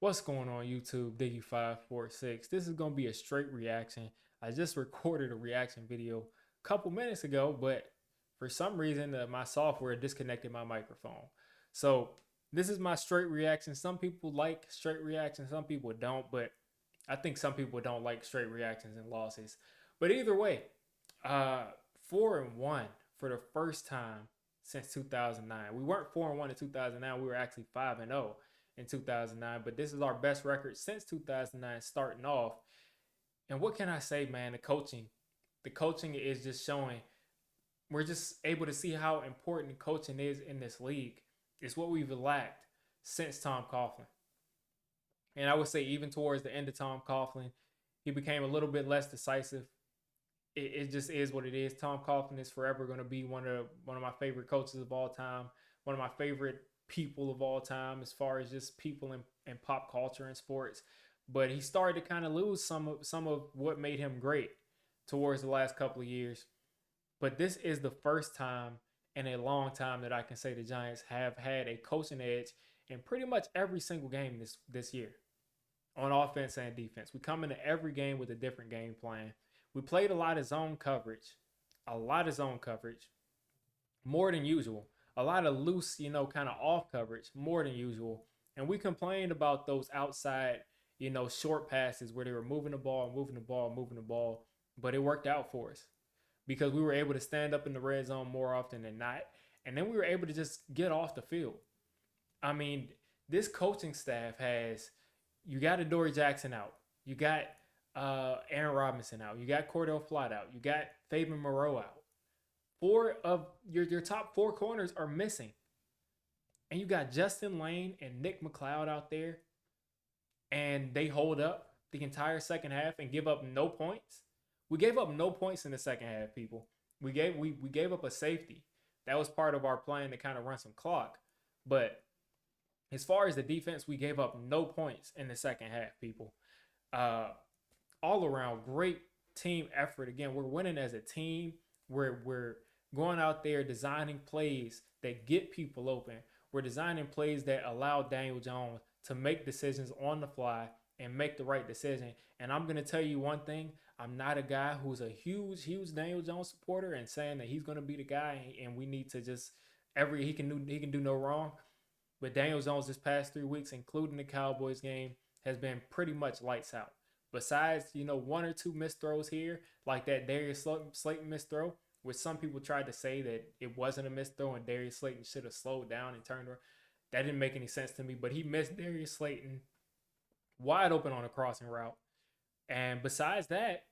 What's going on YouTube, Diggy546? This is going to be a straight reaction. I just recorded a reaction video a couple minutes ago, but for some reason my software disconnected my microphone. So this is my straight reaction. Some people like straight reactions, some people don't, but I think some people don't like straight reactions and losses. But either way, uh 4-1 for the first time since 2009. We weren't 4-1 in 2009. We were actually 5-0 in 2009, but this is our best record since 2009 starting off. And what can I say, man? The coaching is just showing. We're just able to see how important coaching is in this league. It's what we've lacked since Tom Coughlin. And I would say even towards the end of Tom Coughlin, he became a little bit less decisive. It just is what it is. Tom Coughlin is forever going to be one of my favorite coaches of all time, one of my favorite people of all time as far as just people in pop culture and sports. But he started to kind of lose some of what made him great towards the last couple of years. But this is the first time in a long time that I can say the Giants have had a coaching edge in pretty much every single game this year on offense and defense. We come into every game with a different game plan. We played a lot of zone coverage, more than usual. A lot of loose, kind of off coverage, more than usual. And we complained about those outside, short passes where they were moving the ball, moving the ball, moving the ball. But it worked out for us because we were able to stand up in the red zone more often than not. And then we were able to just get off the field. I mean, this coaching staff has you got Adoree Jackson out. You got Aaron Robinson out. You got Cordell Flott out. You got Fabian Moreau out. Four of your top four corners are missing. And you got Justin Lane and Nick McLeod out there. And they hold up the entire second half and give up no points. We gave up no points in the second half, people. We gave up a safety. That was part of our plan to kind of run some clock. But as far as the defense, we gave up no points in the second half, people. Uh, all around, great team effort. Again, we're winning as a team. We're going out there designing plays that get people open. We're designing plays that allow Daniel Jones to make decisions on the fly and make the right decision. And I'm gonna tell you one thing: I'm not a guy who's a huge Daniel Jones supporter and saying that he's gonna be the guy and we need to just every he can do no wrong. But Daniel Jones this past 3 weeks, including the Cowboys game, has been pretty much lights out. Besides, one or two missed throws here, like that Darius Slayton missed throw, which some people tried to say that it wasn't a missed throw and Darius Slayton should have slowed down and turned around. That didn't make any sense to me, but he missed Darius Slayton wide open on a crossing route. And besides that,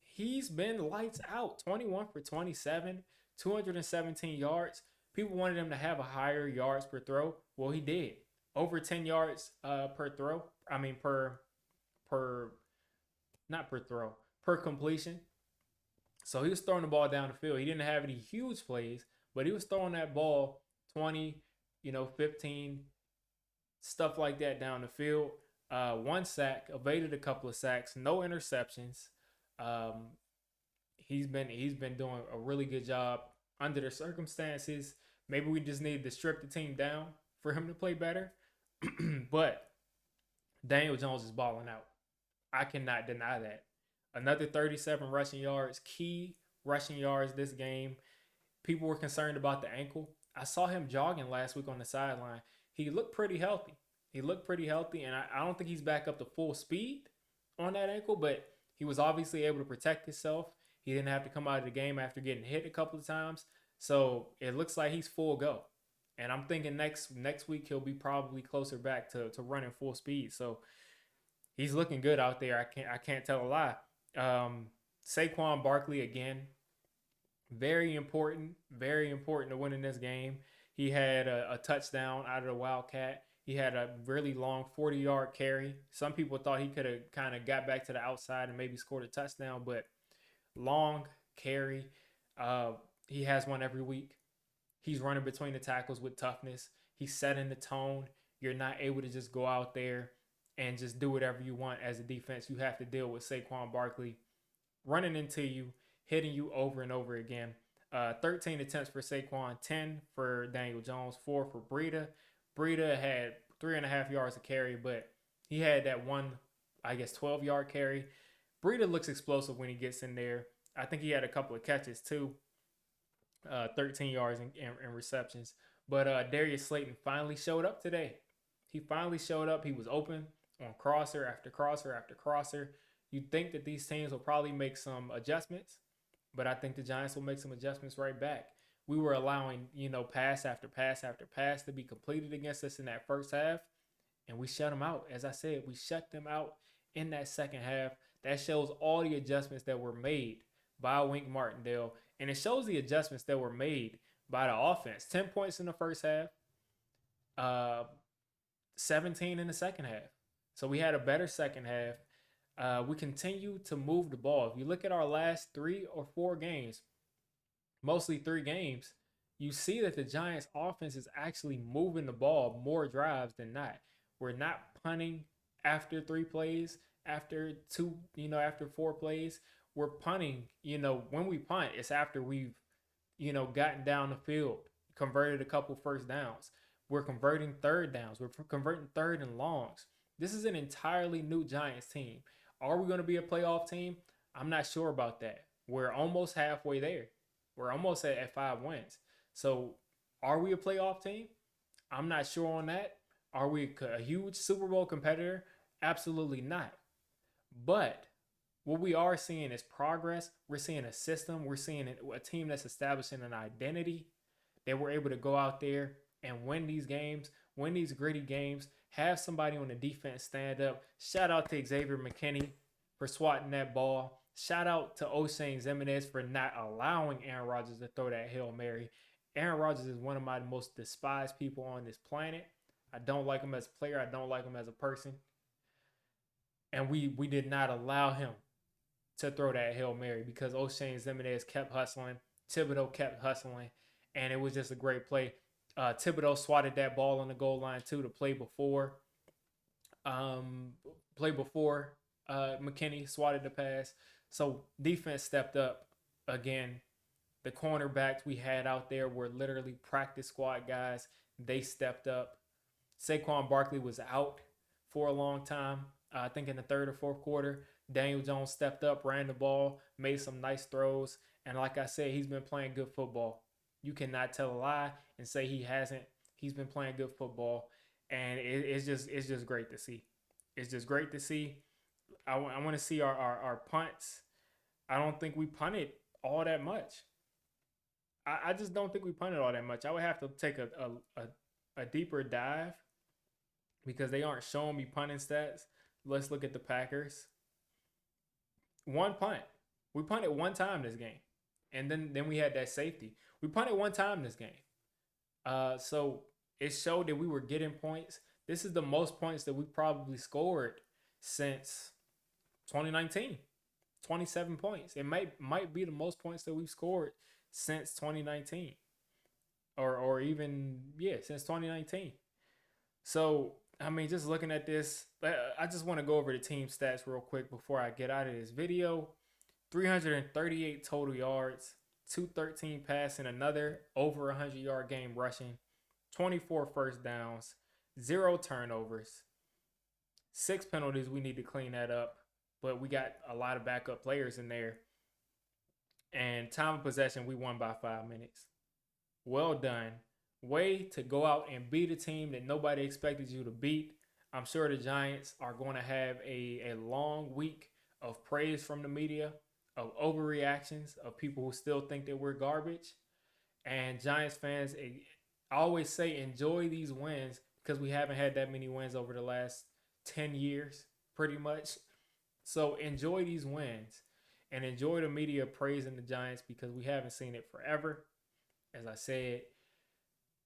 he's been lights out. 21 for 27, 217 yards. People wanted him to have a higher yards per throw. Well, he did. Over 10 yards per throw. I mean per not per throw, per completion. So he was throwing the ball down the field. He didn't have any huge plays, but he was throwing that ball 20, 15, stuff like that down the field. One sack, evaded a couple of sacks, no interceptions. Um, he's been doing a really good job under the circumstances. Maybe we just need to strip the team down for him to play better. But Daniel Jones is balling out. I cannot deny that. Another 37 rushing yards, key rushing yards this game. People were concerned about the ankle. I saw him jogging last week on the sideline. He looked pretty healthy. He looked pretty healthy, and I don't think he's back up to full speed on that ankle, but he was obviously able to protect himself. He didn't have to come out of the game after getting hit a couple of times. So it looks like he's full go. And I'm thinking next week he'll be probably closer back to running full speed. So he's looking good out there. I can't tell a lie. Um, Saquon Barkley again, very important to winning this game. He had a touchdown out of the Wildcat. He had a really long 40-yard carry. Some people thought he could have kind of got back to the outside and maybe scored a touchdown, but long carry. Uh, he has one every week. He's running between the tackles with toughness. He's setting the tone. You're not able to just go out there and just do whatever you want as a defense. You have to deal with Saquon Barkley running into you, hitting you over and over again. 13 attempts for Saquon, 10 for Daniel Jones, 4 for Breida. Breida had 3.5 yards to carry, but He had that one, I guess, 12-yard carry. Breida looks explosive when he gets in there. I think he had a couple of catches too, 13 yards in receptions. But Darius Slayton finally showed up today. He finally showed up. He was open on crosser after crosser after crosser. You'd think that these teams will probably make some adjustments, but I think the Giants will make some adjustments right back. We were allowing, pass after pass after pass to be completed against us in that first half, and we shut them out. As I said, we shut them out in that second half. That shows all the adjustments that were made by Wink Martindale, and it shows the adjustments that were made by the offense. 10 points in the first half, uh, 17 in the second half. So we had a better second half. We continue to move the ball. If you look at our last 3 or 4 games, mostly 3 games, you see that the Giants offense is actually moving the ball more drives than not. We're not punting after 3 plays, after after 4 plays. We're punting, when we punt, it's after we've, gotten down the field, converted a couple first downs. We're converting third downs. We're converting third and longs. This is an entirely new Giants team. Are we going to be a playoff team? I'm not sure about that. We're almost halfway there. We're almost at 5 wins. So are we a playoff team? I'm not sure on that. Are we a huge Super Bowl competitor? Absolutely not. But what we are seeing is progress. We're seeing a system. We're seeing a team that's establishing an identity, that we're able to go out there and win these games, win these gritty games, have somebody on the defense stand up. Shout out to Xavier McKinney for swatting that ball. Shout out to O'Shane Ximines for not allowing Aaron Rodgers to throw that Hail Mary. Aaron Rodgers is one of my most despised people on this planet. I don't like him as a player. I don't like him as a person. And we did not allow him to throw that Hail Mary because O'Shane Ximines kept hustling. Thibodeau kept hustling. And it was just a great play. Thibodeau swatted that ball on the goal line too to play before. McKinney swatted the pass. So defense stepped up again. The cornerbacks we had out there were literally practice squad guys. They stepped up. Saquon Barkley was out for a long time. I think in the third or fourth quarter, Daniel Jones stepped up, ran the ball, made some nice throws. And like I said, he's been playing good football. You cannot tell a lie and say he hasn't. He's been playing good football. And it's just great to see. It's just great to see. I want to see our punts. I don't think we punted all that much. I just don't think we punted all that much. I would have to take a deeper dive because they aren't showing me punting stats. Let's look at the Packers. One punt. We punted one time this game. And then we had that safety. We punted one time this game. So it showed that we were getting points. This is the most points that we probably scored since 2019. 27 points. It might be the most points that we've scored since 2019. Or even, since 2019. So, I mean, just looking at this, I just want to go over the team stats real quick before I get out of this video. 338 total yards, 213 passing, another over 100-yard game rushing, 24 first downs, 0 turnovers, 6 penalties. We need to clean that up, but we got a lot of backup players in there. And time of possession, we won by 5 minutes. Well done. Way to go out and beat a team that nobody expected you to beat. I'm sure the Giants are going to have a long week of praise from the media, of overreactions, of people who still think that we're garbage. And Giants fans, I always say enjoy these wins because we haven't had that many wins over the last 10 years, pretty much. So enjoy these wins and enjoy the media praising the Giants because we haven't seen it forever, as I said.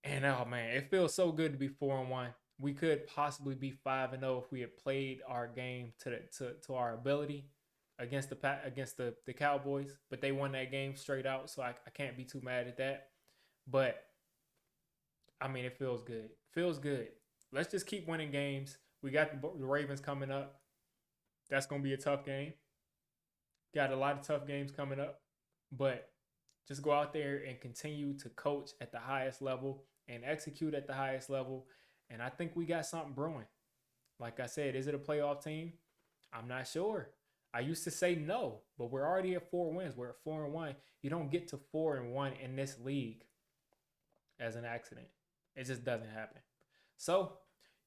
And oh man, it feels so good to be 4-1. We could possibly be 5-0 if we had played our game to our ability against the Cowboys, but they won that game straight out, so I can't be too mad at that. But I mean, it feels good. Feels good. Let's just keep winning games. We got the Ravens coming up. That's gonna be a tough game. Got a lot of tough games coming up, but just go out there and continue to coach at the highest level and execute at the highest level. And I think we got something brewing. Like I said, is it a playoff team? I'm not sure. I used to say no, but we're already at 4 wins. We're at 4-1. You don't get to 4-1 in this league as an accident. It just doesn't happen. So,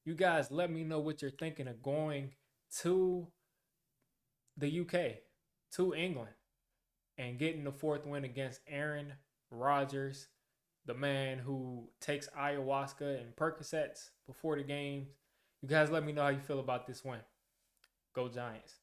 you guys let me know what you're thinking of going to the UK, to England, and getting the fourth win against Aaron Rodgers, the man who takes ayahuasca and Percocets before the games. You guys let me know how you feel about this win. Go Giants.